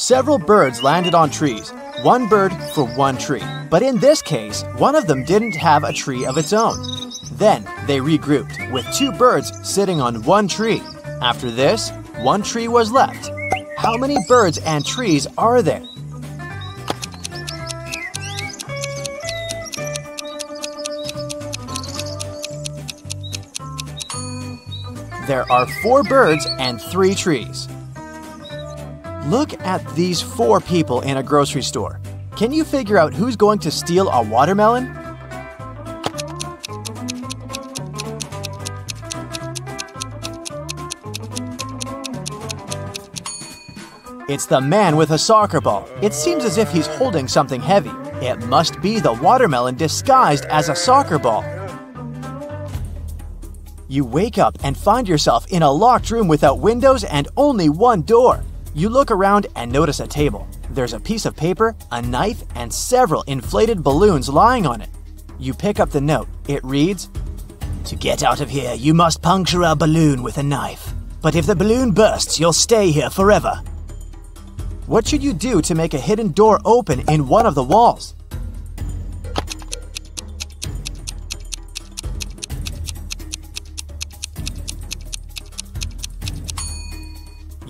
Several birds landed on trees, one bird for one tree. But in this case, one of them didn't have a tree of its own. Then they regrouped, with two birds sitting on one tree. After this, one tree was left. How many birds and trees are there? There are 4 birds and 3 trees. Look at these 4 people in a grocery store. Can you figure out who's going to steal a watermelon? It's the man with a soccer ball. It seems as if he's holding something heavy. It must be the watermelon disguised as a soccer ball. You wake up and find yourself in a locked room without windows and only one door. You look around and notice a table. There's a piece of paper, a knife, and several inflated balloons lying on it. You pick up the note. It reads, "To get out of here, you must puncture a balloon with a knife. But if the balloon bursts, you'll stay here forever." What should you do to make a hidden door open in one of the walls?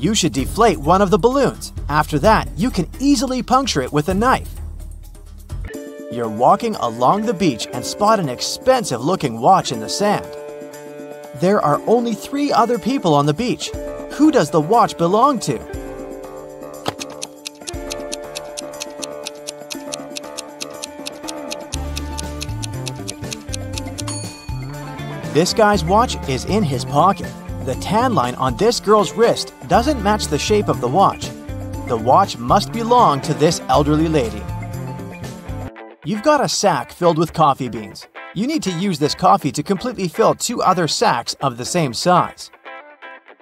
You should deflate one of the balloons. After that, you can easily puncture it with a knife. You're walking along the beach and spot an expensive-looking watch in the sand. There are only 3 other people on the beach. Who does the watch belong to? This guy's watch is in his pocket. The tan line on this girl's wrist doesn't match the shape of the watch. The watch must belong to this elderly lady. You've got a sack filled with coffee beans. You need to use this coffee to completely fill 2 other sacks of the same size.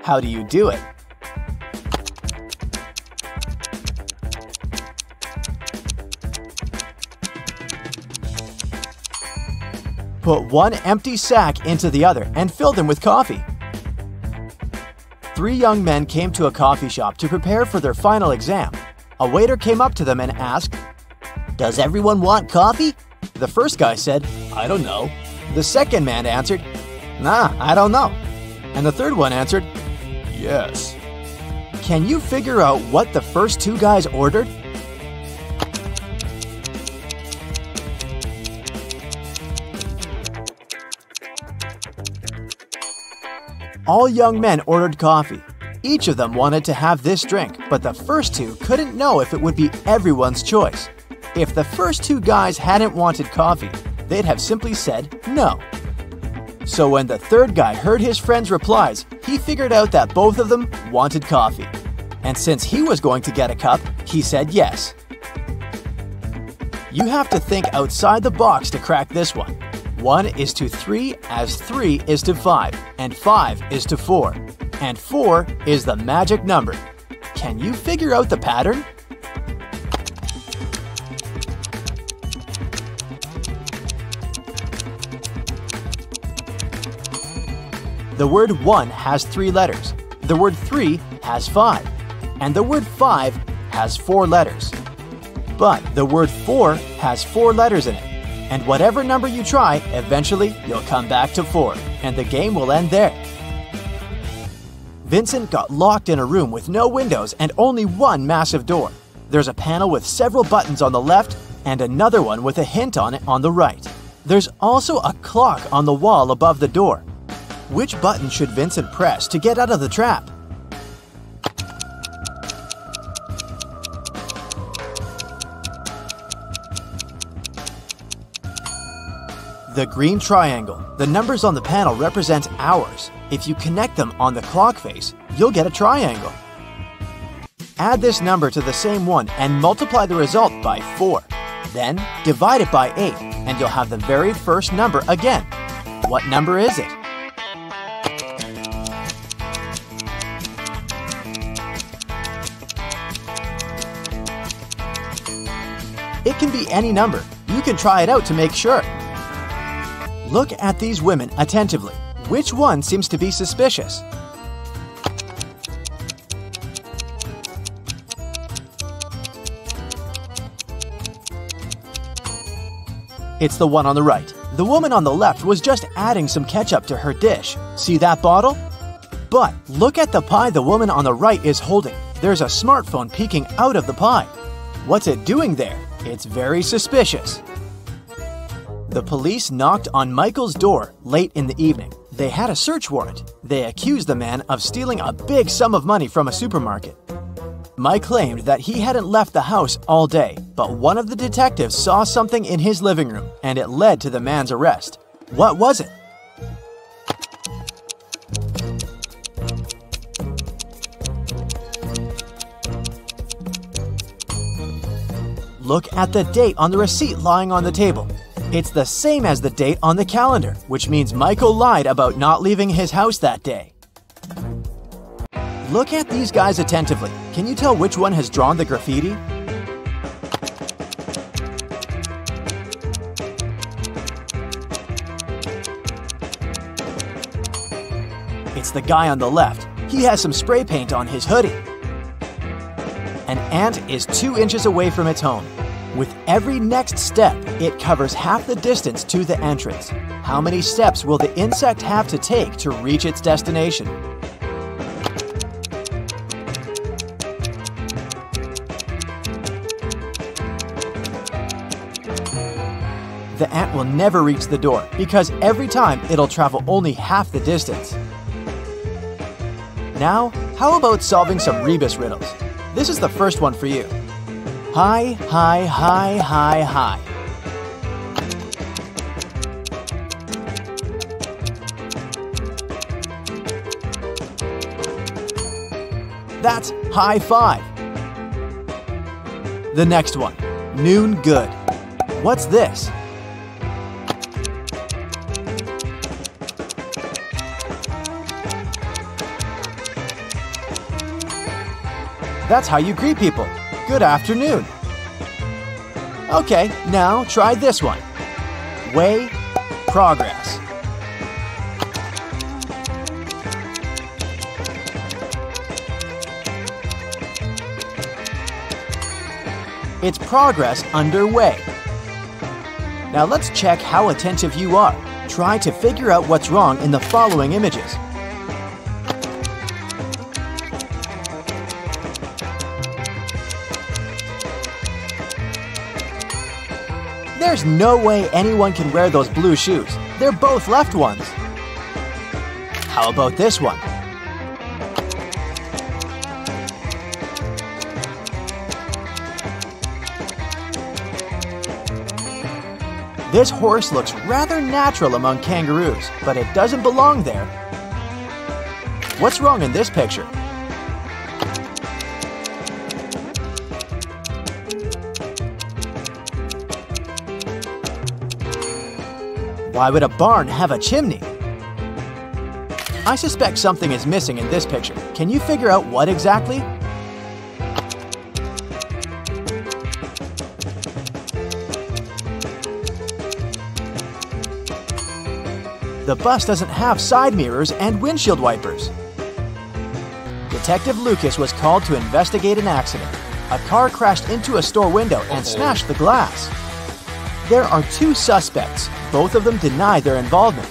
How do you do it? Put one empty sack into the other and fill them with coffee. 3 young men came to a coffee shop to prepare for their final exam. A waiter came up to them and asked, "Does everyone want coffee?" The first guy said, "I don't know." The second man answered, "Nah, I don't know." And the third one answered, "Yes." Can you figure out what the first 2 guys ordered? All young men ordered coffee. Each of them wanted to have this drink, but the first 2 couldn't know if it would be everyone's choice. If the first 2 guys hadn't wanted coffee, they'd have simply said no. So when the third guy heard his friend's replies, he figured out that both of them wanted coffee. And since he was going to get a cup, he said yes. You have to think outside the box to crack this one. 1 is to 3 as 3 is to 5, and 5 is to 4. And 4 is the magic number. Can you figure out the pattern? The word 1 has 3 letters. The word 3 has 5. And the word 5 has 4 letters. But the word 4 has 4 letters in it. And whatever number you try, eventually you'll come back to 4, and the game will end there. Vincent got locked in a room with no windows and only one massive door. There's a panel with several buttons on the left and another one with a hint on it on the right. There's also a clock on the wall above the door. Which button should Vincent press to get out of the trap? The green triangle. The numbers on the panel represent hours. If you connect them on the clock face, you'll get a triangle. Add this number to the same one and multiply the result by 4. Then divide it by 8 and you'll have the very first number again. What number is it? It can be any number. You can try it out to make sure. Look at these women attentively. Which one seems to be suspicious? It's the one on the right. The woman on the left was just adding some ketchup to her dish. See that bottle? But look at the pie the woman on the right is holding. There's a smartphone peeking out of the pie. What's it doing there? It's very suspicious. The police knocked on Michael's door late in the evening. They had a search warrant. They accused the man of stealing a big sum of money from a supermarket. Mike claimed that he hadn't left the house all day, but one of the detectives saw something in his living room, and it led to the man's arrest. What was it? Look at the date on the receipt lying on the table. It's the same as the date on the calendar, which means Michael lied about not leaving his house that day. Look at these guys attentively. Can you tell which one has drawn the graffiti? It's the guy on the left. He has some spray paint on his hoodie. An ant is 2 inches away from its home. With every next step, it covers half the distance to the entrance. How many steps will the insect have to take to reach its destination? The ant will never reach the door because every time it'll travel only half the distance. Now, how about solving some rebus riddles? This is the first one for you. Hi, hi, hi, hi, hi. That's high five. The next one, noon good. What's this? That's how you greet people. Good afternoon. Okay, now try this one. Way, progress. It's progress underway. Now let's check how attentive you are. Try to figure out what's wrong in the following images. There's no way anyone can wear those blue shoes. They're both left ones. How about this one? This horse looks rather natural among kangaroos, but it doesn't belong there. What's wrong in this picture? Why would a barn have a chimney? I suspect something is missing in this picture. Can you figure out what exactly? The bus doesn't have side mirrors and windshield wipers. Detective Lucas was called to investigate an accident. A car crashed into a store window and smashed the glass. There are 2 suspects. Both of them deny their involvement.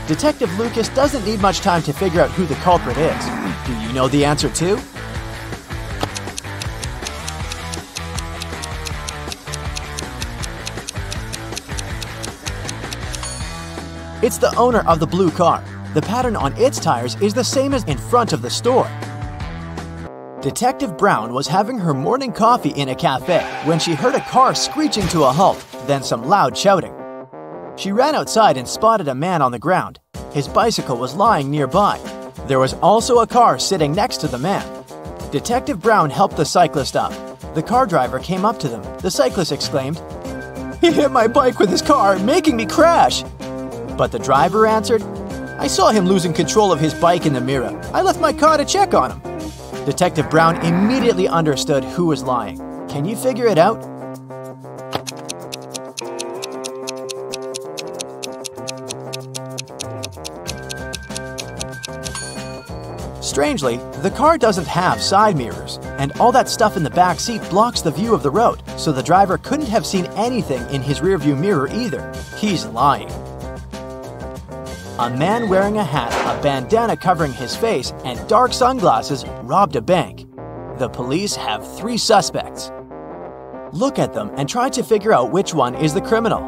Detective Lucas doesn't need much time to figure out who the culprit is. Do you know the answer too? It's the owner of the blue car. The pattern on its tires is the same as in front of the store. Detective Brown was having her morning coffee in a cafe when she heard a car screeching to a halt, then some loud shouting. She ran outside and spotted a man on the ground. His bicycle was lying nearby. There was also a car sitting next to the man. Detective Brown helped the cyclist up. The car driver came up to them. The cyclist exclaimed, "He hit my bike with his car, making me crash!" But the driver answered, "I saw him losing control of his bike in the mirror. I left my car to check on him." Detective Brown immediately understood who was lying. Can you figure it out? Strangely, the car doesn't have side mirrors. and all that stuff in the back seat blocks the view of the road, so the driver couldn't have seen anything in his rearview mirror either. He's lying. A man wearing a hat, a bandana covering his face, and dark sunglasses robbed a bank. The police have 3 suspects. Look at them and try to figure out which one is the criminal.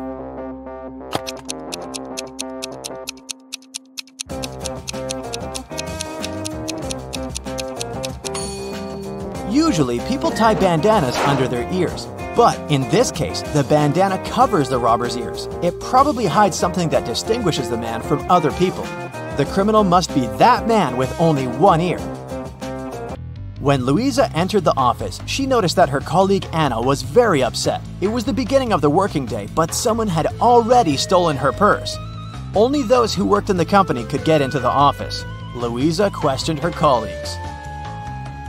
Usually, people tie bandanas under their ears. But in this case, the bandana covers the robber's ears. It probably hides something that distinguishes the man from other people. The criminal must be that man with only one ear. When Louisa entered the office, she noticed that her colleague Anna was very upset. It was the beginning of the working day, but someone had already stolen her purse. Only those who worked in the company could get into the office. Louisa questioned her colleagues.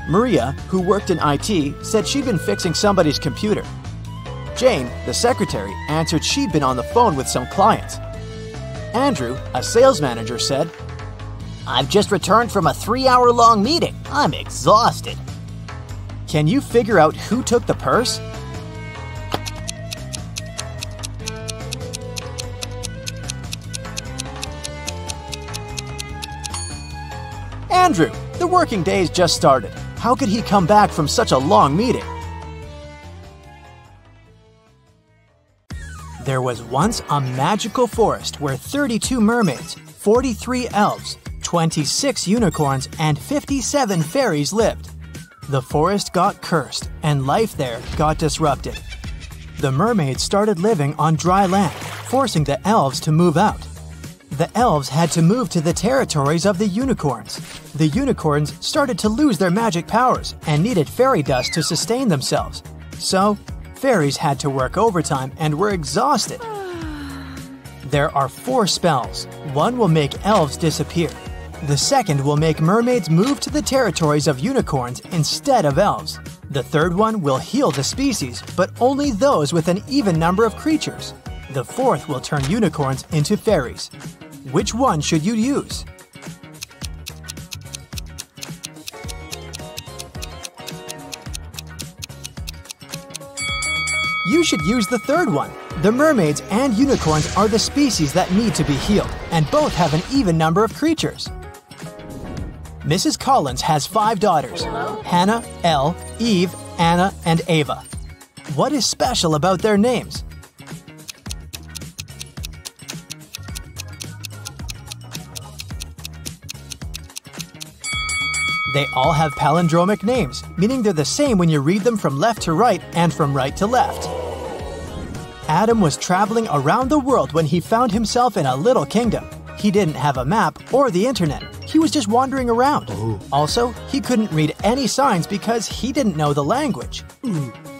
Maria, who worked in IT, said she'd been fixing somebody's computer. Jane, the secretary, answered she'd been on the phone with some clients. Andrew, a sales manager, said, "I've just returned from a 3-hour-long meeting. I'm exhausted." Can you figure out who took the purse? Andrew! The working day's just started. How could he come back from such a long meeting? There was once a magical forest where 32 mermaids, 43 elves, 26 unicorns, and 57 fairies lived. The forest got cursed, and life there got disrupted. The mermaids started living on dry land, forcing the elves to move out. The elves had to move to the territories of the unicorns. The unicorns started to lose their magic powers and needed fairy dust to sustain themselves. So, fairies had to work overtime and were exhausted. There are 4 spells. One will make elves disappear. The second will make mermaids move to the territories of unicorns instead of elves. The third one will heal the species, but only those with an even number of creatures. The fourth will turn unicorns into fairies. Which one should you use? You should use the third one. The mermaids and unicorns are the species that need to be healed, and both have an even number of creatures. Mrs. Collins has 5 daughters: Hannah, Elle, Eve, Anna, and Ava. What is special about their names? They all have palindromic names, meaning they're the same when you read them from left to right and from right to left. Adam was traveling around the world when he found himself in a little kingdom. He didn't have a map or the internet. He was just wandering around. Also, he couldn't read any signs because he didn't know the language.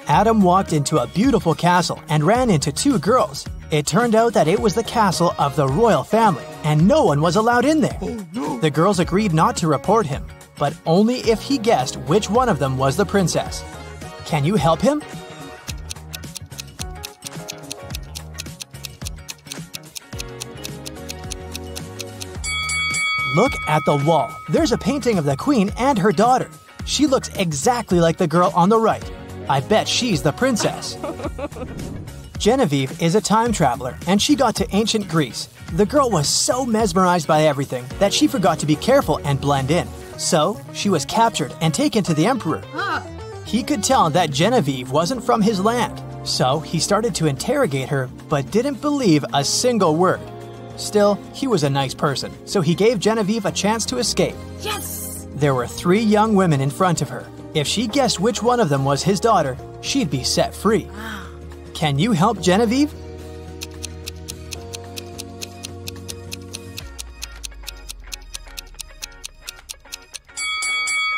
Adam walked into a beautiful castle and ran into 2 girls. It turned out that it was the castle of the royal family, and no one was allowed in there. The girls agreed not to report him, but only if he guessed which one of them was the princess. Can you help him? Look at the wall. There's a painting of the queen and her daughter. She looks exactly like the girl on the right. I bet she's the princess. Genevieve is a time traveler, and she got to ancient Greece. The girl was so mesmerized by everything that she forgot to be careful and blend in. So, she was captured and taken to the emperor. He could tell that Genevieve wasn't from his land, so he started to interrogate her but didn't believe a single word. Still, he was a nice person, so he gave Genevieve a chance to escape. Yes! There were 3 young women in front of her. If she guessed which one of them was his daughter, she'd be set free. Can you help Genevieve?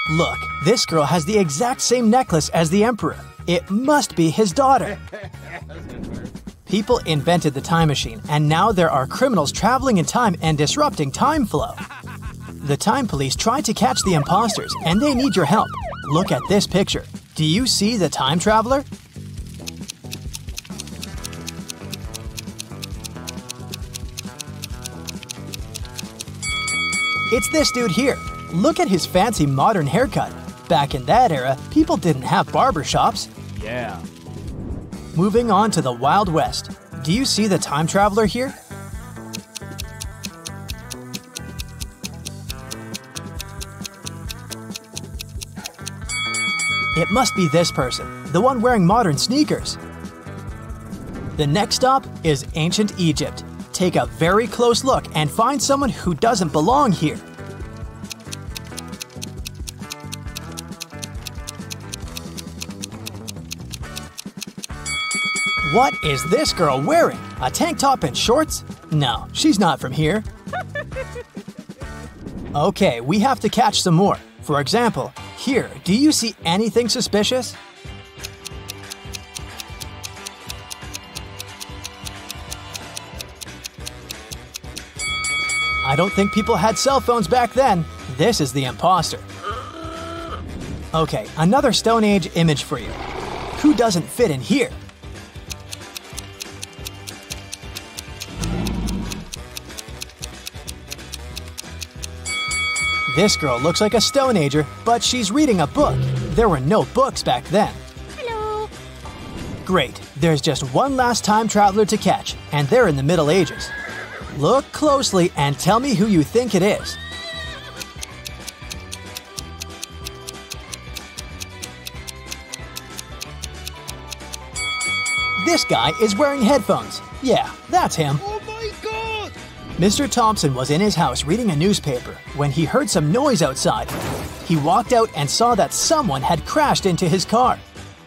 Look, this girl has the exact same necklace as the emperor. It must be his daughter. People invented the time machine, and now there are criminals traveling in time and disrupting time flow. The time police tried to catch the imposters, and they need your help. Look at this picture. Do you see the time traveler? It's this dude here. Look at his fancy modern haircut. Back in that era, people didn't have barbershops. Yeah. Moving on to the Wild West. Do you see the time traveler here? It must be this person, the one wearing modern sneakers. The next stop is ancient Egypt. Take a very close look and find someone who doesn't belong here. What is this girl wearing? A tank top and shorts? No, she's not from here. Okay, we have to catch some more. For example, here, do you see anything suspicious? I don't think people had cell phones back then. This is the imposter. Okay, another Stone Age image for you. Who doesn't fit in here? This girl looks like a Stone Ager, but she's reading a book. There were no books back then. Hello. Great, there's just one last time traveler to catch, and they're in the Middle Ages. Look closely and tell me who you think it is. This guy is wearing headphones. Yeah, that's him. Oh my god! Mr. Thompson was in his house reading a newspaper when he heard some noise outside. He walked out and saw that someone had crashed into his car.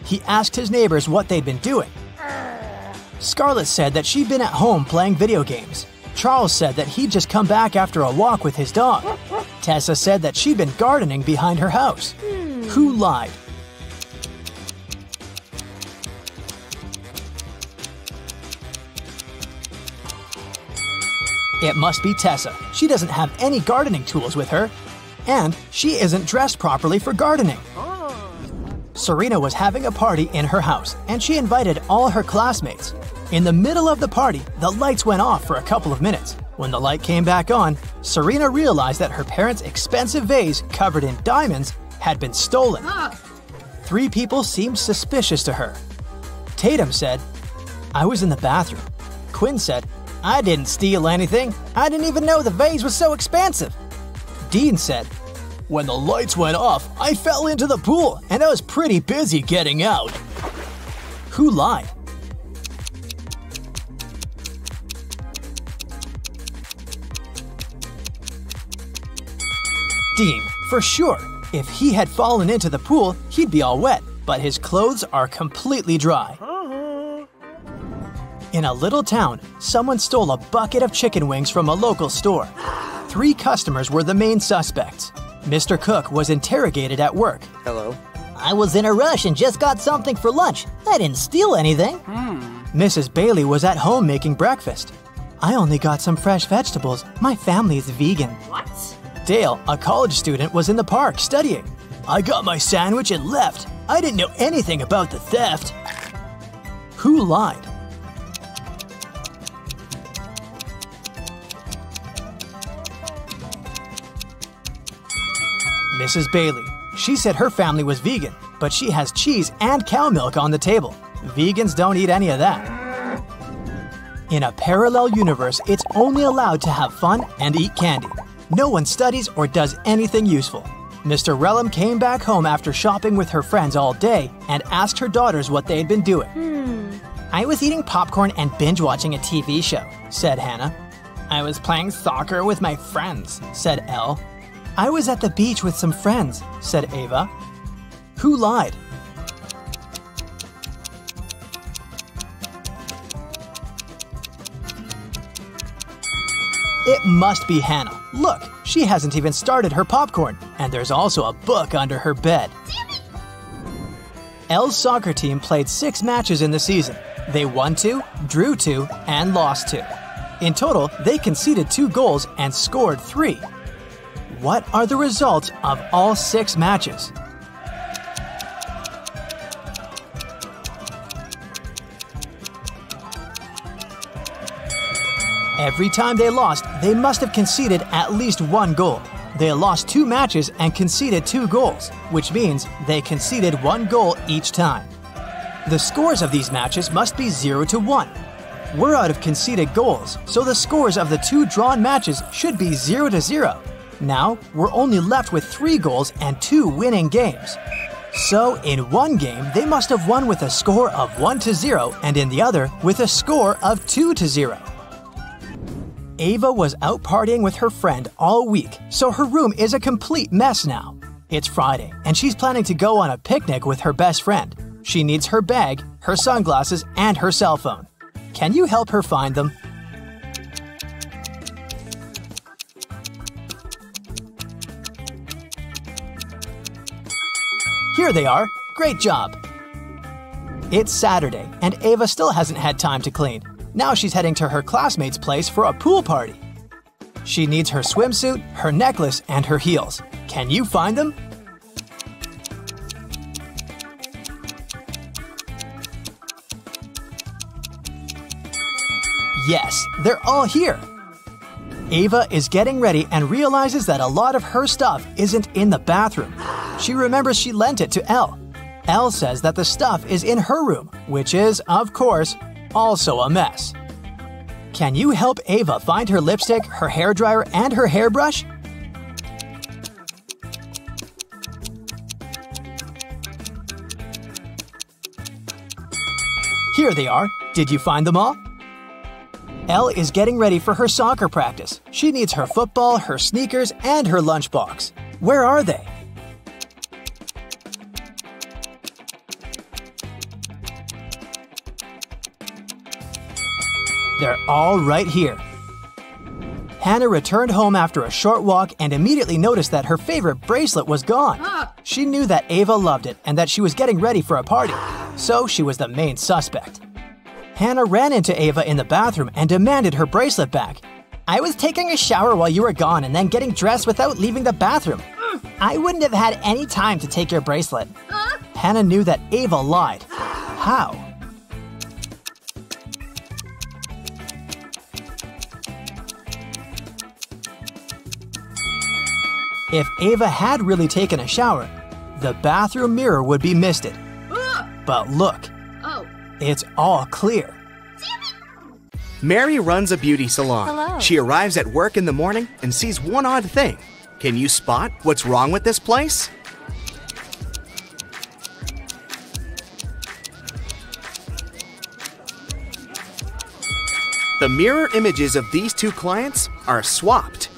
He asked his neighbors what they'd been doing. Scarlett said that she'd been at home playing video games. Charles said that he'd just come back after a walk with his dog. Tessa said that she'd been gardening behind her house. Who lied? It must be Tessa. She doesn't have any gardening tools with her. And she isn't dressed properly for gardening. Serena was having a party in her house, and she invited all her classmates. In the middle of the party, the lights went off for a couple of minutes. When the light came back on, Serena realized that her parents' expensive vase covered in diamonds had been stolen. 3 people seemed suspicious to her. Tatum said, "I was in the bathroom." Quinn said, "I didn't steal anything. I didn't even know the vase was so expensive." Dean said, "When the lights went off, I fell into the pool and I was pretty busy getting out." Who lied? Dean, for sure. If he had fallen into the pool, he'd be all wet, but his clothes are completely dry. In a little town, someone stole a bucket of chicken wings from a local store. 3 customers were the main suspects. Mr. Cook was interrogated at work. Hello. I was in a rush and just got something for lunch. I didn't steal anything. Mrs. Bailey was at home making breakfast. "I only got some fresh vegetables. My family is vegan." What? Dale, a college student, was in the park studying. "I got my sandwich and left. I didn't know anything about the theft." Who lied? Mrs. Bailey. She said her family was vegan, but she has cheese and cow milk on the table. Vegans don't eat any of that. In a parallel universe, it's only allowed to have fun and eat candy. No one studies or does anything useful. Mr. Relham came back home after shopping with her friends all day and asked her daughters what they had been doing. "I was eating popcorn and binge watching a TV show," said Hannah. "I was playing soccer with my friends," said Elle. "I was at the beach with some friends," said Ava. Who lied? It must be Hannah. Look, she hasn't even started her popcorn, and there's also a book under her bed. Elle's soccer team played 6 matches in the season. They won 2, drew 2, and lost 2. In total, they conceded 2 goals and scored 3. What are the results of all 6 matches? Every time they lost, they must have conceded at least 1 goal. They lost 2 matches and conceded 2 goals, which means they conceded 1 goal each time. The scores of these matches must be 0-1. We're out of conceded goals, so the scores of the 2 drawn matches should be 0-0. Now, we're only left with 3 goals and 2 winning games. So, in one game, they must have won with a score of 1-0, and in the other, with a score of 2-0. Ava was out partying with her friend all week, so her room is a complete mess now. It's Friday, and she's planning to go on a picnic with her best friend. She needs her bag, her sunglasses, and her cell phone. Can you help her find them? Here they are. Great job! It's Saturday, and Ava still hasn't had time to clean. Now she's heading to her classmate's place for a pool party. She needs her swimsuit, her necklace, and her heels. Can you find them? Yes, they're all here. Ava is getting ready and realizes that a lot of her stuff isn't in the bathroom. She remembers she lent it to Elle. Elle says that the stuff is in her room, which is, of course, also a mess. Can you help Ava find her lipstick, her hairdryer, and her hairbrush? Here they are. Did you find them all? Elle is getting ready for her soccer practice. She needs her football, her sneakers, and her lunchbox. Where are they? They're all right here. Hannah returned home after a short walk and immediately noticed that her favorite bracelet was gone. She knew that Ava loved it and that she was getting ready for a party, so she was the main suspect. Hannah ran into Ava in the bathroom and demanded her bracelet back. I was taking a shower while you were gone and then getting dressed without leaving the bathroom. I wouldn't have had any time to take your bracelet. Hannah knew that Ava lied. How? If Ava had really taken a shower, the bathroom mirror would be misted. But look, it's all clear. Mary runs a beauty salon. Hello. She arrives at work in the morning and sees one odd thing. Can you spot what's wrong with this place? The mirror images of these 2 clients are swapped.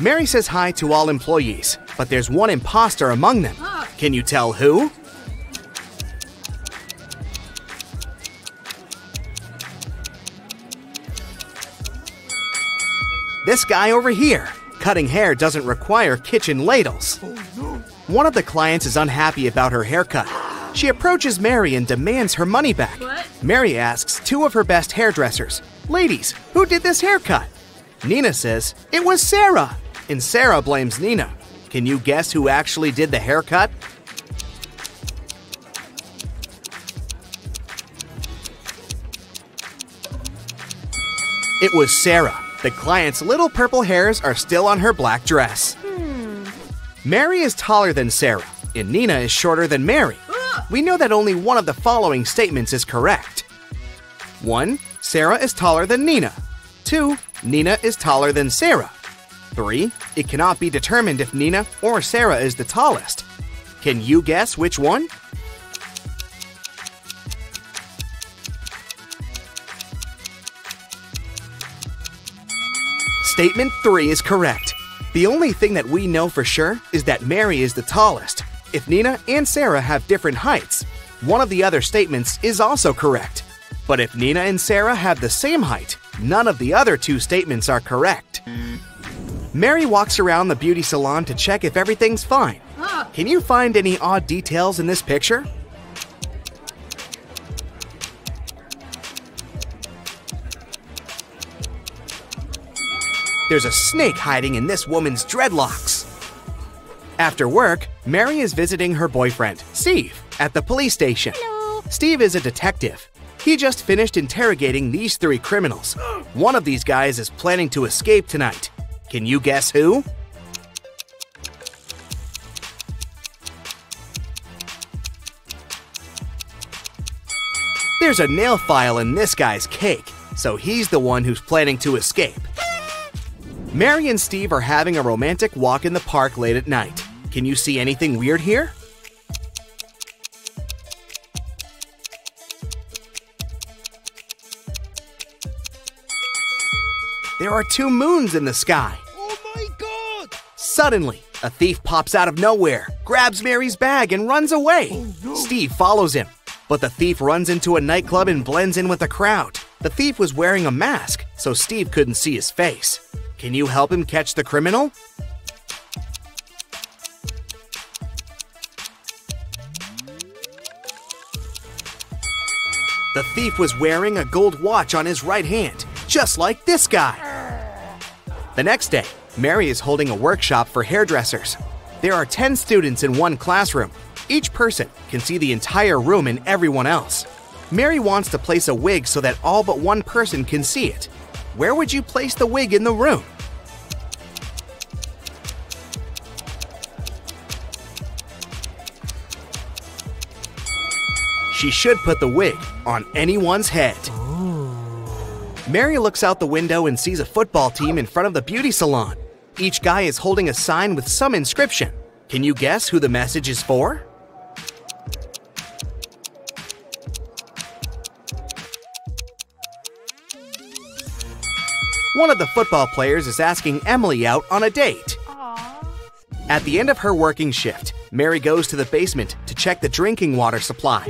Mary says hi to all employees, but there's one imposter among them. Can you tell who? This guy over here. Cutting hair doesn't require kitchen ladles. One of the clients is unhappy about her haircut. She approaches Mary and demands her money back. Mary asks 2 of her best hairdressers, "Ladies, who did this haircut?" Nina says, "It was Sarah." And Sarah blames Nina. Can you guess who actually did the haircut? It was Sarah. The client's little purple hairs are still on her black dress. Mary is taller than Sarah, and Nina is shorter than Mary. We know that only one of the following statements is correct. 1. Sarah is taller than Nina. 2. Nina is taller than Sarah. 3. It cannot be determined if Nina or Sarah is the tallest. Can you guess which one? Statement 3 is correct. The only thing that we know for sure is that Mary is the tallest. If Nina and Sarah have different heights, one of the other statements is also correct. But if Nina and Sarah have the same height, none of the other 2 statements are correct. Mary walks around the beauty salon to check if everything's fine. Can you find any odd details in this picture? There's a snake hiding in this woman's dreadlocks. After work, Mary is visiting her boyfriend, Steve, at the police station. Hello. Steve is a detective. He just finished interrogating these 3 criminals. One of these guys is planning to escape tonight. Can you guess who? There's a nail file in this guy's cake, so he's the one who's planning to escape. Mary and Steve are having a romantic walk in the park late at night. Can you see anything weird here? There are two moons in the sky. Oh my God! Suddenly, a thief pops out of nowhere, grabs Mary's bag, and runs away. Oh, no. Steve follows him, but the thief runs into a nightclub and blends in with the crowd. The thief was wearing a mask, so Steve couldn't see his face. Can you help him catch the criminal? The thief was wearing a gold watch on his right hand, just like this guy. The next day, Mary is holding a workshop for hairdressers. There are 10 students in one classroom. Each person can see the entire room and everyone else. Mary wants to place a wig so that all but one person can see it. Where would you place the wig in the room? She should put the wig on anyone's head. Mary looks out the window and sees a football team in front of the beauty salon. Each guy is holding a sign with some inscription. Can you guess who the message is for? One of the football players is asking Emily out on a date. At the end of her working shift, Mary goes to the basement to check the drinking water supply.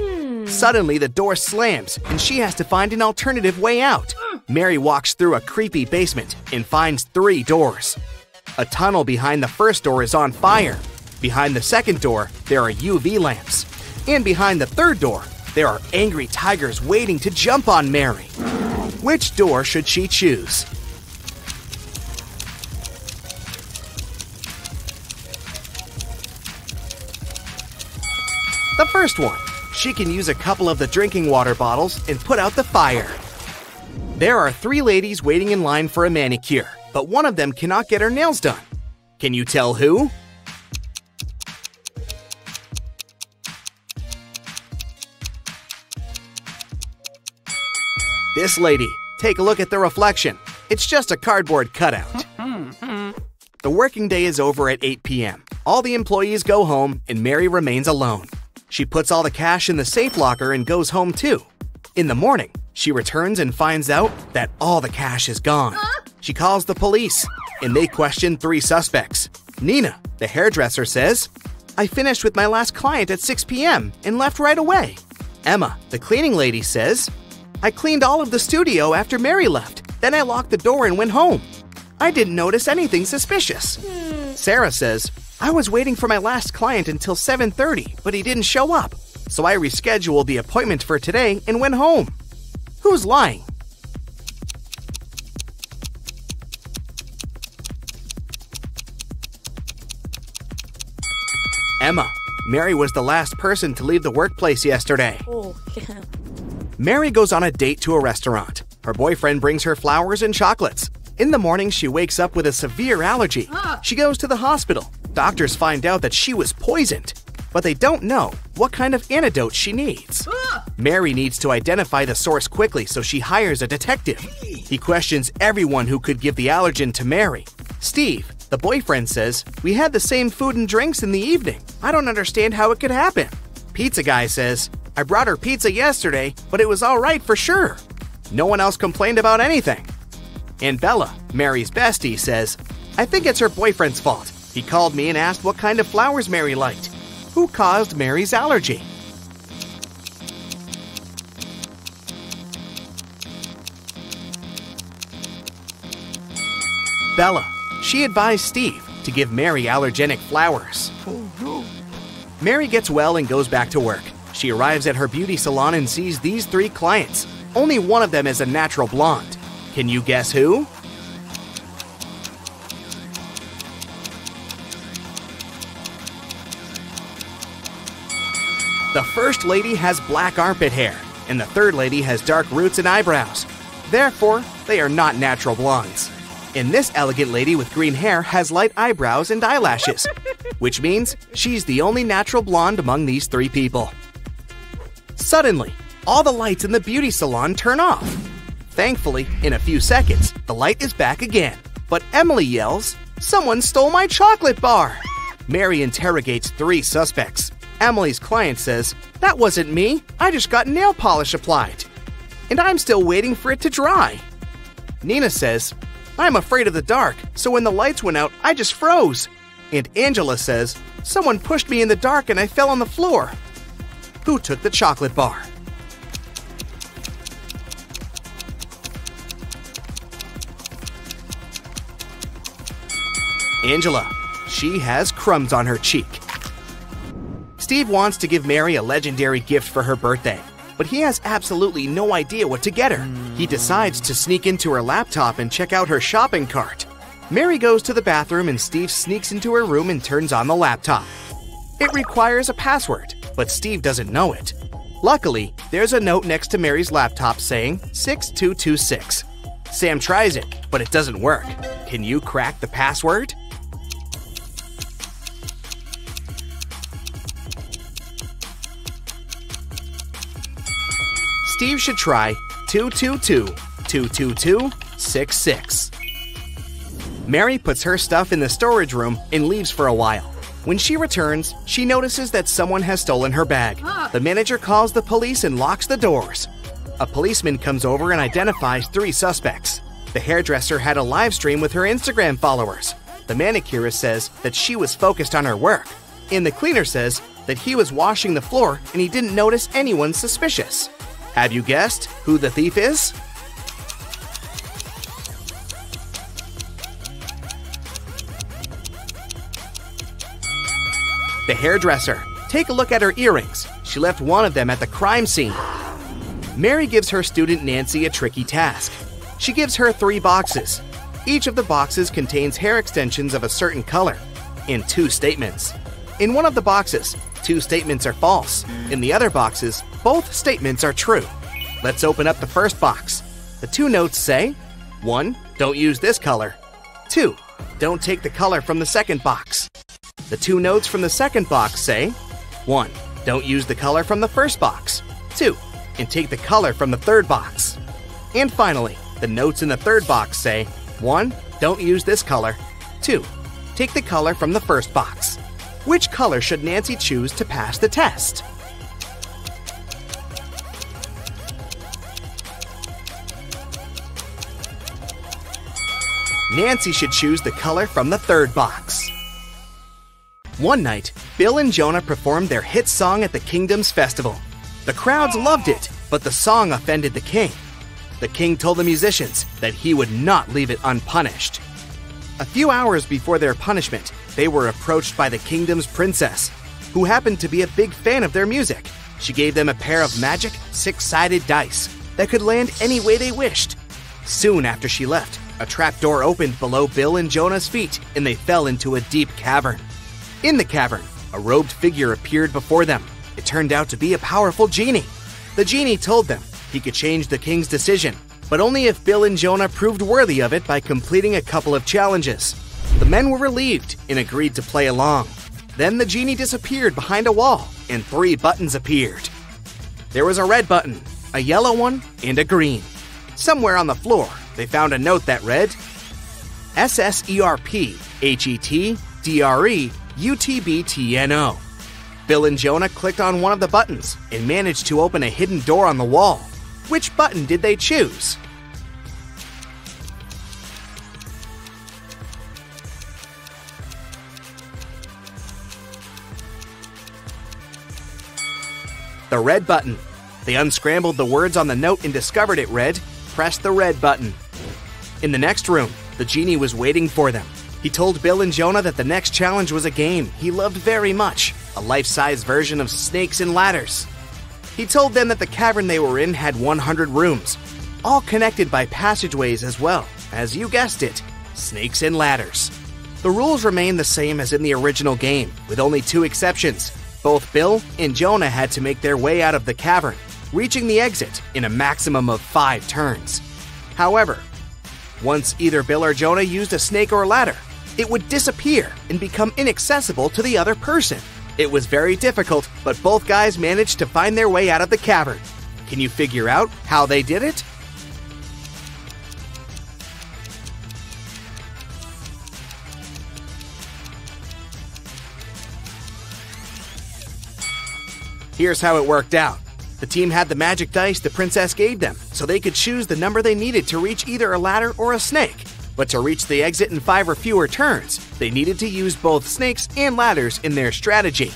Suddenly, the door slams, and she has to find an alternative way out. Mary walks through a creepy basement and finds 3 doors. A tunnel behind the first door is on fire. Behind the second door, there are UV lamps. And behind the third door, there are angry tigers waiting to jump on Mary. Which door should she choose? The first one. She can use a couple of the drinking water bottles and put out the fire. There are 3 ladies waiting in line for a manicure, but one of them cannot get her nails done. Can you tell who? This lady. Take a look at the reflection. It's just a cardboard cutout. The working day is over at 8 p.m. All the employees go home and Mary remains alone. She puts all the cash in the safe locker and goes home too. In the morning, she returns and finds out that all the cash is gone. She calls the police, and they question 3 suspects. Nina, the hairdresser, says, "I finished with my last client at 6 p.m. and left right away." Emma, the cleaning lady, says, "I cleaned all of the studio after Mary left. Then I locked the door and went home. I didn't notice anything suspicious." Sarah says, "I was waiting for my last client until 7:30, but he didn't show up. So I rescheduled the appointment for today and went home." Who's lying? Emma. Mary was the last person to leave the workplace yesterday. Oh, yeah. Mary goes on a date to a restaurant. Her boyfriend brings her flowers and chocolates. In the morning, she wakes up with a severe allergy. She goes to the hospital. Doctors find out that she was poisoned, but they don't know what kind of antidote she needs. Mary needs to identify the source quickly, so she hires a detective. He questions everyone who could give the allergen to Mary. Steve, the boyfriend, says, "We had the same food and drinks in the evening. I don't understand how it could happen." Pizza guy says, "I brought her pizza yesterday, but it was all right for sure. No one else complained about anything." And Bella, Mary's bestie, says, "I think it's her boyfriend's fault. He called me and asked what kind of flowers Mary liked. Who caused Mary's allergy?" Bella. She advised Steve to give Mary allergenic flowers. Mary gets well and goes back to work. She arrives at her beauty salon and sees these 3 clients. Only one of them is a natural blonde. Can you guess who? The first lady has black armpit hair, and the third lady has dark roots and eyebrows. Therefore, they are not natural blondes. And this elegant lady with green hair has light eyebrows and eyelashes, which means she's the only natural blonde among these 3 people. Suddenly, all the lights in the beauty salon turn off. Thankfully, in a few seconds, the light is back again. But Emily yells, "Someone stole my chocolate bar!" Mary interrogates 3 suspects. Emily's client says, "That wasn't me. I just got nail polish applied. And I'm still waiting for it to dry." Nina says, "I'm afraid of the dark, so when the lights went out, I just froze." And Angela says, "Someone pushed me in the dark and I fell on the floor." Who took the chocolate bar? Angela. She has crumbs on her cheek. Steve wants to give Mary a legendary gift for her birthday, but he has absolutely no idea what to get her. He decides to sneak into her laptop and check out her shopping cart. Mary goes to the bathroom and Steve sneaks into her room and turns on the laptop. It requires a password, but Steve doesn't know it. Luckily, there's a note next to Mary's laptop saying 6226. Sam tries it, but it doesn't work. Can you crack the password? Steve should try 222-222-66. Mary puts her stuff in the storage room and leaves for a while. When she returns, she notices that someone has stolen her bag. The manager calls the police and locks the doors. A policeman comes over and identifies 3 suspects. The hairdresser had a live stream with her Instagram followers. The manicurist says that she was focused on her work. And the cleaner says that he was washing the floor and he didn't notice anyone suspicious. Have you guessed who the thief is? The hairdresser. Take a look at her earrings. She left one of them at the crime scene. Mary gives her student Nancy a tricky task. She gives her 3 boxes. Each of the boxes contains hair extensions of a certain color, and 2 statements. In one of the boxes, 2 statements are false. In the other boxes, both statements are true. Let's open up the first box. The 2 notes say, 1. Don't use this color. 2. Don't take the color from the second box. The 2 notes from the second box say, 1. Don't use the color from the first box. 2. And take the color from the third box. And finally, the notes in the third box say, 1. Don't use this color. 2. Take the color from the first box. Which color should Nancy choose to pass the test? Nancy should choose the color from the third box. One night, Bill and Jonah performed their hit song at the Kingdom's festival. The crowds loved it, but the song offended the king. The king told the musicians that he would not leave it unpunished. A few hours before their punishment, they were approached by the kingdom's princess, who happened to be a big fan of their music. She gave them a pair of magic, 6-sided dice that could land any way they wished. Soon after she left, a trapdoor opened below Bill and Jonah's feet, and they fell into a deep cavern. In the cavern, a robed figure appeared before them. It turned out to be a powerful genie. The genie told them he could change the king's decision, but only if Bill and Jonah proved worthy of it by completing a couple of challenges. The men were relieved and agreed to play along. Then the genie disappeared behind a wall, and 3 buttons appeared. There was a red button, a yellow one, and a green. Somewhere on the floor, they found a note that read, SSERPHETDREUTBTNO. Bill and Jonah clicked on one of the buttons and managed to open a hidden door on the wall. Which button did they choose? The red button. They unscrambled the words on the note and discovered it read, "Press the red button." In the next room, the genie was waiting for them. He told Bill and Jonah that the next challenge was a game he loved very much, a life-size version of Snakes and Ladders. He told them that the cavern they were in had 100 rooms, all connected by passageways as well, as you guessed it, Snakes and Ladders. The rules remained the same as in the original game, with only 2 exceptions. Both Bill and Jonah had to make their way out of the cavern, reaching the exit in a maximum of 5 turns. However, once either Bill or Jonah used a snake or ladder, it would disappear and become inaccessible to the other person. It was very difficult, but both guys managed to find their way out of the cavern. Can you figure out how they did it? Here's how it worked out. The team had the magic dice the princess gave them, so they could choose the number they needed to reach either a ladder or a snake. But to reach the exit in 5 or fewer turns, they needed to use both snakes and ladders in their strategy.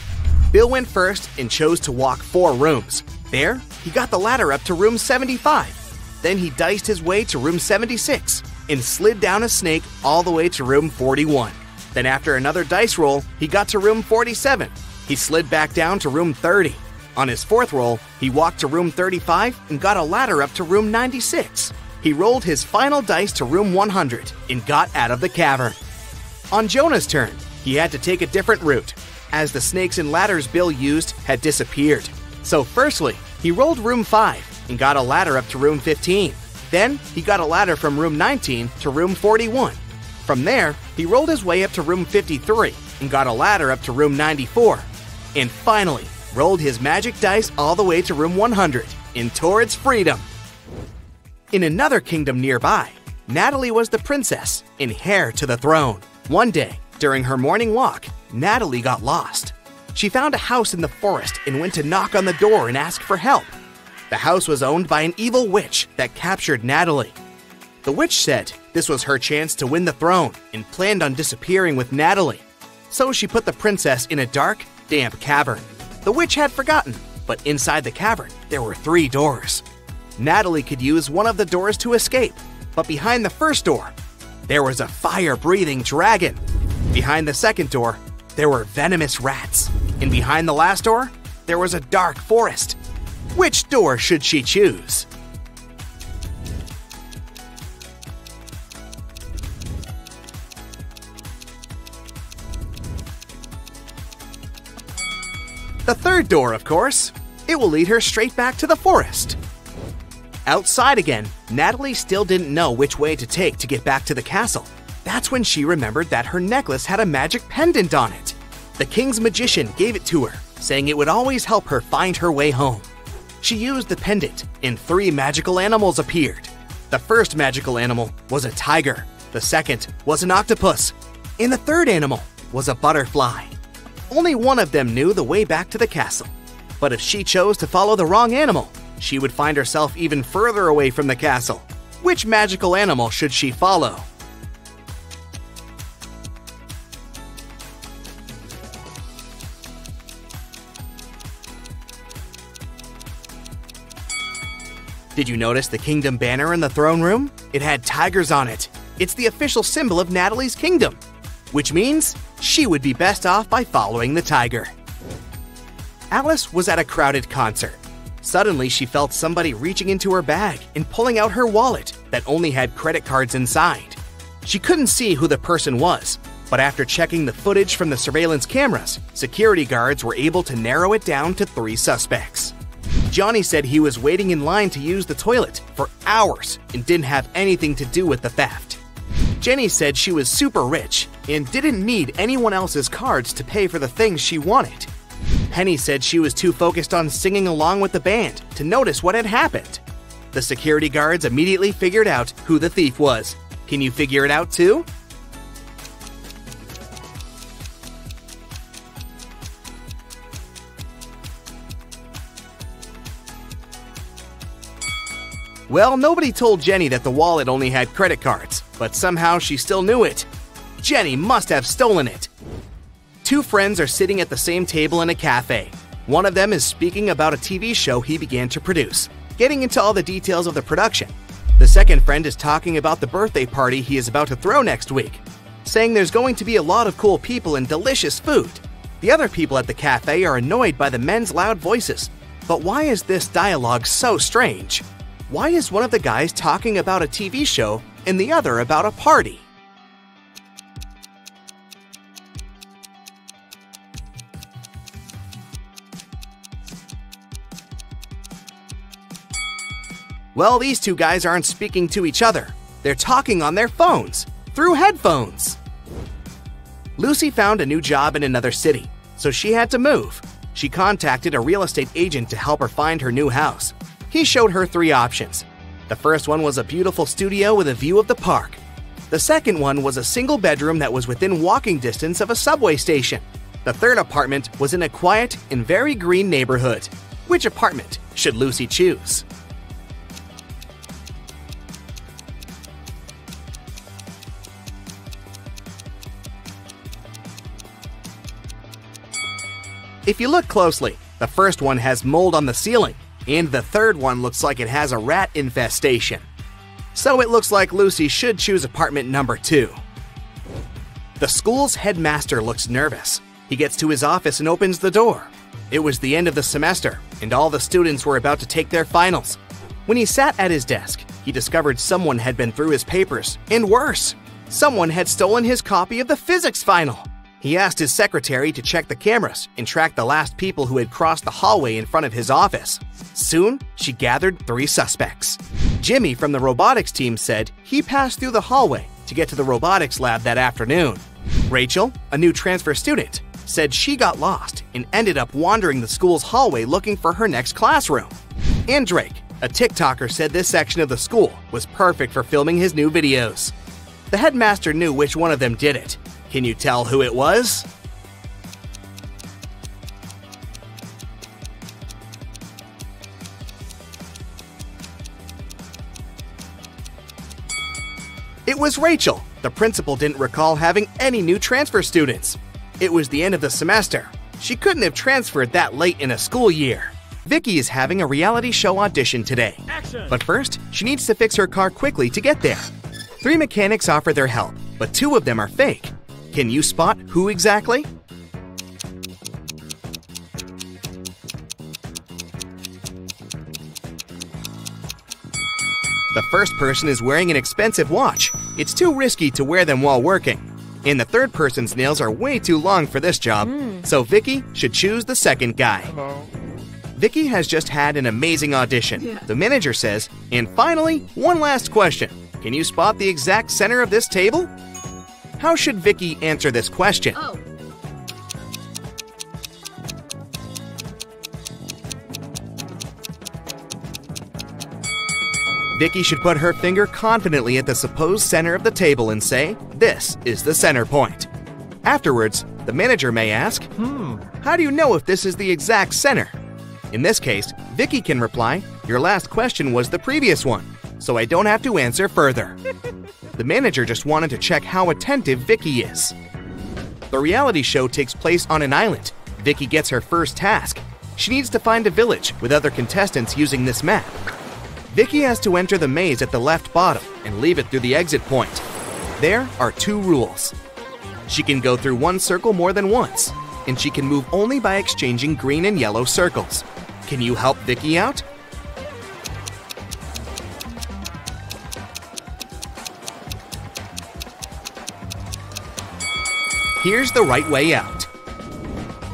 Bill went first and chose to walk 4 rooms. There, he got the ladder up to room 75. Then he diced his way to room 76 and slid down a snake all the way to room 41. Then after another dice roll, he got to room 47. He slid back down to room 30. On his 4th roll, he walked to room 35 and got a ladder up to room 96. He rolled his final dice to room 100 and got out of the cavern. On Jonah's turn, he had to take a different route, as the snakes and ladders Bill used had disappeared. So firstly, he rolled room 5 and got a ladder up to room 15. Then, he got a ladder from room 19 to room 41. From there, he rolled his way up to room 53 and got a ladder up to room 94. And finally, rolled his magic dice all the way to room 100 and towards freedom. In another kingdom nearby, Natalie was the princess and heir to the throne. One day, during her morning walk, Natalie got lost. She found a house in the forest and went to knock on the door and ask for help. The house was owned by an evil witch that captured Natalie. The witch said this was her chance to win the throne and planned on disappearing with Natalie. So she put the princess in a dark, damp cavern. The witch had forgotten, but inside the cavern, there were 3 doors. Natalie could use one of the doors to escape, but behind the first door, there was a fire-breathing dragon. Behind the second door, there were venomous rats. And behind the last door, there was a dark forest. Which door should she choose? The third door, of course. It will lead her straight back to the forest. Outside again, Natalie still didn't know which way to take to get back to the castle. That's when she remembered that her necklace had a magic pendant on it. The king's magician gave it to her, saying it would always help her find her way home. She used the pendant, and 3 magical animals appeared. The first magical animal was a tiger, the second was an octopus, and the third animal was a butterfly. Only one of them knew the way back to the castle. But if she chose to follow the wrong animal, she would find herself even further away from the castle. Which magical animal should she follow? Did you notice the kingdom banner in the throne room? It had tigers on it. It's the official symbol of Natalie's kingdom, which means she would be best off by following the tiger. Alice was at a crowded concert. Suddenly, she felt somebody reaching into her bag and pulling out her wallet that only had credit cards inside. She couldn't see who the person was, but after checking the footage from the surveillance cameras, security guards were able to narrow it down to 3 suspects. Johnny said he was waiting in line to use the toilet for hours and didn't have anything to do with the theft. Jenny said she was super rich and didn't need anyone else's cards to pay for the things she wanted. Penny said she was too focused on singing along with the band to notice what had happened. The security guards immediately figured out who the thief was. Can you figure it out too? Well, nobody told Jenny that the wallet only had credit cards, but somehow she still knew it. Jenny must have stolen it. 2 friends are sitting at the same table in a cafe. One of them is speaking about a TV show he began to produce, getting into all the details of the production. The second friend is talking about the birthday party he is about to throw next week, saying there's going to be a lot of cool people and delicious food. The other people at the cafe are annoyed by the men's loud voices. But why is this dialogue so strange? Why is one of the guys talking about a TV show and the other about a party? Well, these 2 guys aren't speaking to each other. They're talking on their phones, through headphones. Lucy found a new job in another city, so she had to move. She contacted a real estate agent to help her find her new house. He showed her 3 options. The first one was a beautiful studio with a view of the park. The second one was a single bedroom that was within walking distance of a subway station. The third apartment was in a quiet and very green neighborhood. Which apartment should Lucy choose? If you look closely, the first one has mold on the ceiling, and the third one looks like it has a rat infestation. So it looks like Lucy should choose apartment number 2. The school's headmaster looks nervous. He gets to his office and opens the door. It was the end of the semester, and all the students were about to take their finals. When he sat at his desk, he discovered someone had been through his papers, and worse, someone had stolen his copy of the physics final. He asked his secretary to check the cameras and track the last people who had crossed the hallway in front of his office. Soon, she gathered 3 suspects. Jimmy from the robotics team said he passed through the hallway to get to the robotics lab that afternoon. Rachel, a new transfer student, said she got lost and ended up wandering the school's hallway looking for her next classroom. And Drake, a TikToker, said this section of the school was perfect for filming his new videos. The headmaster knew which one of them did it. Can you tell who it was? It was Rachel. The principal didn't recall having any new transfer students. It was the end of the semester. She couldn't have transferred that late in a school year. Vicky is having a reality show audition today. Action. But first, she needs to fix her car quickly to get there. 3 mechanics offer their help, but 2 of them are fake. Can you spot who exactly? The first person is wearing an expensive watch. It's too risky to wear them while working. And the third person's nails are way too long for this job, so Vicky should choose the second guy. Vicky has just had an amazing audition. The manager says, and finally, one last question. Can you spot the exact center of this table? How should Vicky answer this question? Vicky should put her finger confidently at the supposed center of the table and say, "This is the center point." Afterwards, the manager may ask, "How do you know if this is the exact center?" In this case, Vicky can reply, "Your last question was the previous one, so I don't have to answer further." The manager just wanted to check how attentive Vicky is. The reality show takes place on an island. Vicky gets her first task. She needs to find a village with other contestants using this map. Vicky has to enter the maze at the left bottom and leave it through the exit point. There are 2 rules. She can go through one circle more than once, and she can move only by exchanging green and yellow circles. Can you help Vicky out? Here's the right way out.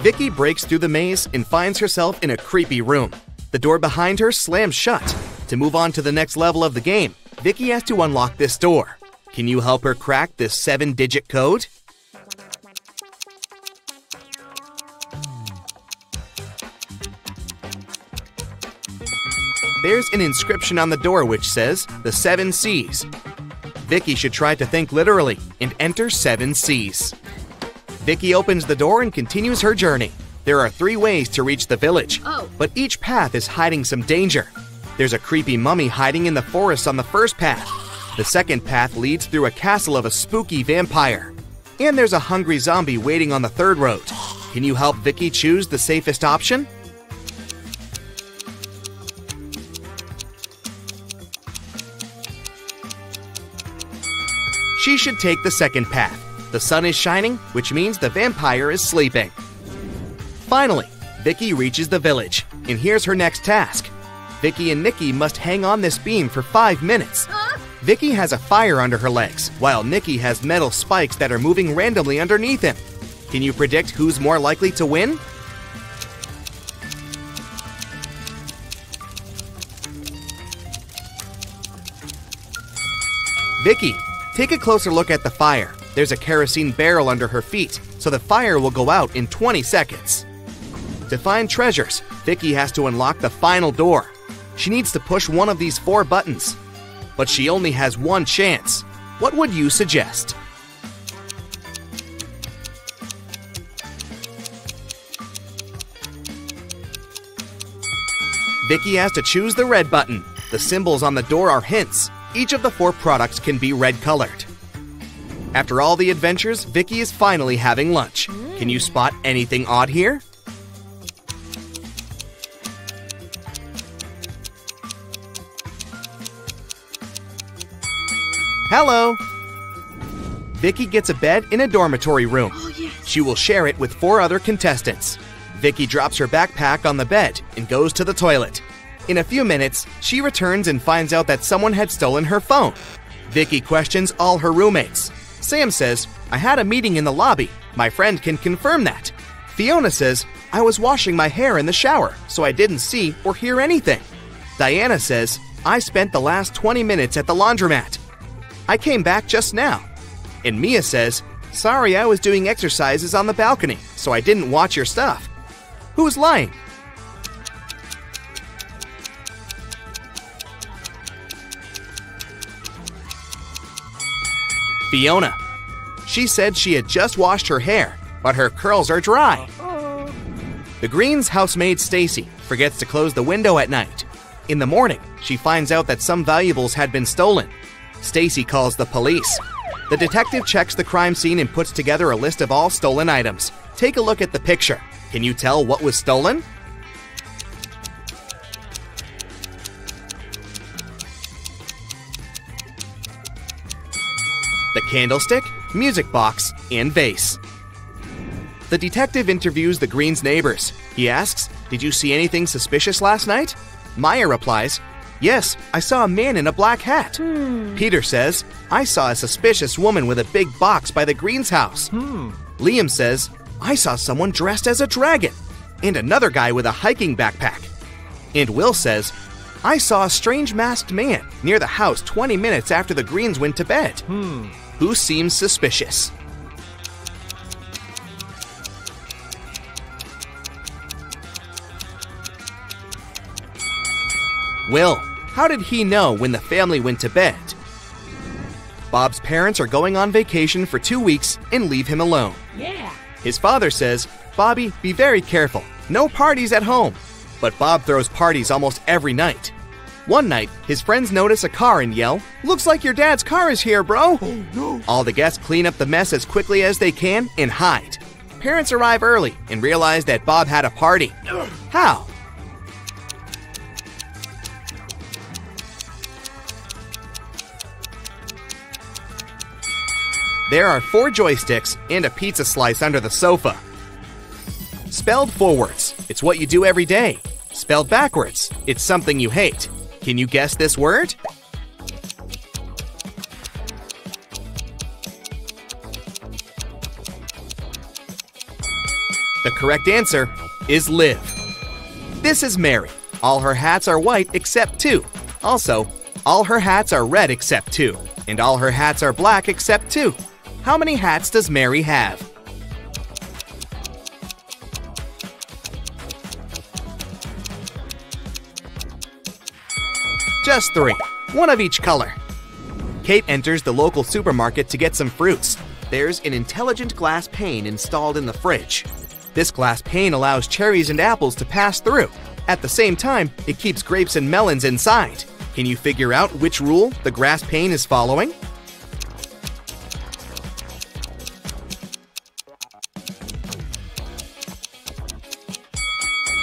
Vicky breaks through the maze and finds herself in a creepy room. The door behind her slams shut. To move on to the next level of the game, Vicky has to unlock this door. Can you help her crack this 7-digit code? There's an inscription on the door which says, "The 7 C's." Vicky should try to think literally and enter 7 C's. Vicky opens the door and continues her journey. There are 3 ways to reach the village, but each path is hiding some danger. There's a creepy mummy hiding in the forest on the first path. The second path leads through a castle of a spooky vampire. And there's a hungry zombie waiting on the third road. Can you help Vicky choose the safest option? She should take the second path. The sun is shining, which means the vampire is sleeping. Finally, Vicky reaches the village, and here's her next task. Vicky and Nikki must hang on this beam for 5 minutes. Vicky has a fire under her legs, while Nikki has metal spikes that are moving randomly underneath him. Can you predict who's more likely to win? Vicky, take a closer look at the fire. There's a kerosene barrel under her feet, so the fire will go out in 20 seconds. To find treasures, Vicky has to unlock the final door. She needs to push one of these 4 buttons. But she only has one chance. What would you suggest? Vicky has to choose the red button. The symbols on the door are hints. Each of the 4 products can be red-colored. After all the adventures, Vicky is finally having lunch. Can you spot anything odd here? Hello! Vicky gets a bed in a dormitory room. She will share it with 4 other contestants. Vicky drops her backpack on the bed and goes to the toilet. In a few minutes, she returns and finds out that someone had stolen her phone. Vicky questions all her roommates. Sam says, "I had a meeting in the lobby. My friend can confirm that." Fiona says, "I was washing my hair in the shower, so I didn't see or hear anything." Diana says, "I spent the last 20 minutes at the laundromat. I came back just now." And Mia says, "Sorry, I was doing exercises on the balcony, so I didn't watch your stuff." Who's lying? Fiona. She said she had just washed her hair, but her curls are dry. The Greens' housemaid Stacy forgets to close the window at night. In the morning, she finds out that some valuables had been stolen. Stacy calls the police. The detective checks the crime scene and puts together a list of all stolen items. Take a look at the picture. Can you tell what was stolen? The candlestick, music box, and vase. The detective interviews the Greens' neighbors. He asks, "Did you see anything suspicious last night?" Maya replies, "Yes, I saw a man in a black hat." Peter says, "I saw a suspicious woman with a big box by the Greens' house." Liam says, "I saw someone dressed as a dragon, and another guy with a hiking backpack." And Will says, "I saw a strange masked man near the house 20 minutes after the Greens went to bed." Who seems suspicious? Will. How did he know when the family went to bed? Bob's parents are going on vacation for 2 weeks and leave him alone. His father says, "Bobby, be very careful. No parties at home." But Bob throws parties almost every night. One night, his friends notice a car and yell, "Looks like your dad's car is here, bro!" Oh, no. All the guests clean up the mess as quickly as they can and hide. Parents arrive early and realize that Bob had a party. How? There are 4 joysticks and a pizza slice under the sofa. Spelled forwards, it's what you do every day. Spelled backwards, it's something you hate. Can you guess this word? The correct answer is live. This is Mary. All her hats are white except 2. Also, all her hats are red except 2. And all her hats are black except 2. How many hats does Mary have? Just 3, one of each color. Kate enters the local supermarket to get some fruits. There's an intelligent glass pane installed in the fridge. This glass pane allows cherries and apples to pass through. At the same time, it keeps grapes and melons inside. Can you figure out which rule the glass pane is following?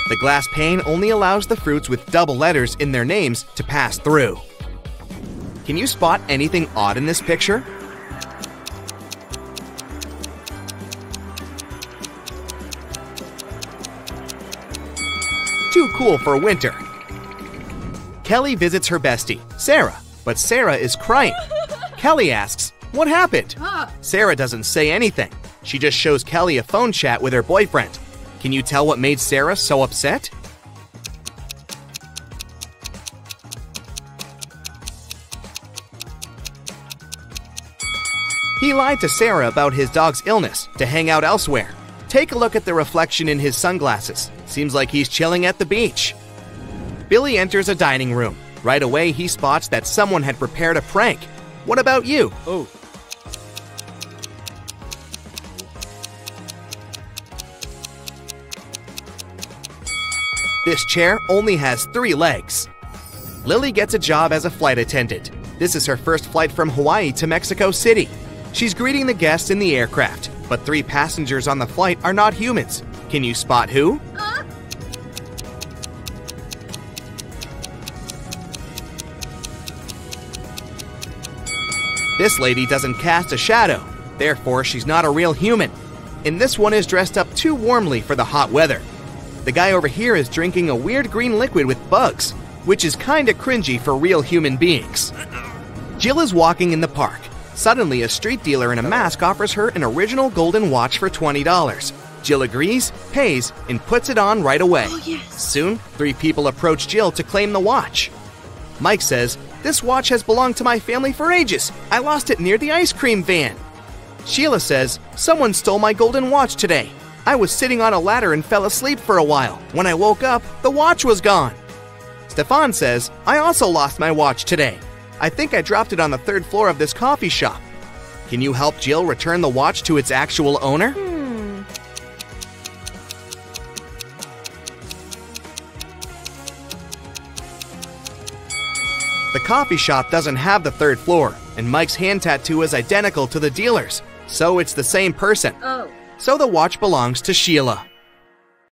The glass pane only allows the fruits with double letters in their names to pass through. Can you spot anything odd in this picture? Too cool for winter. Kelly visits her bestie, Sarah, but Sarah is crying. Kelly asks, "What happened?" Sarah doesn't say anything. She just shows Kelly a phone chat with her boyfriend. Can you tell what made Sarah so upset? He lied to Sarah about his dog's illness to hang out elsewhere. Take a look at the reflection in his sunglasses. Seems like he's chilling at the beach. Billy enters a dining room. Right away, he spots that someone had prepared a prank. What about you? Oh. This chair only has 3 legs. Lily gets a job as a flight attendant. This is her first flight from Hawaii to Mexico City. She's greeting the guests in the aircraft, but 3 passengers on the flight are not humans. Can you spot who? This lady doesn't cast a shadow, therefore she's not a real human. And this one is dressed up too warmly for the hot weather. The guy over here is drinking a weird green liquid with bugs, which is kinda cringy for real human beings. Jill is walking in the park. Suddenly, a street dealer in a mask offers her an original golden watch for $20. Jill agrees, pays, and puts it on right away. Oh, yes. Soon, 3 people approach Jill to claim the watch. Mike says, "This watch has belonged to my family for ages. I lost it near the ice cream van." Sheila says, "Someone stole my golden watch today. I was sitting on a ladder and fell asleep for a while. When I woke up, the watch was gone." Stefan says, "I also lost my watch today. I think I dropped it on the 3rd floor of this coffee shop. Can you help Jill return the watch to its actual owner?" The coffee shop doesn't have the 3rd floor, and Mike's hand tattoo is identical to the dealer's, so it's the same person. Oh. So the watch belongs to Sheila.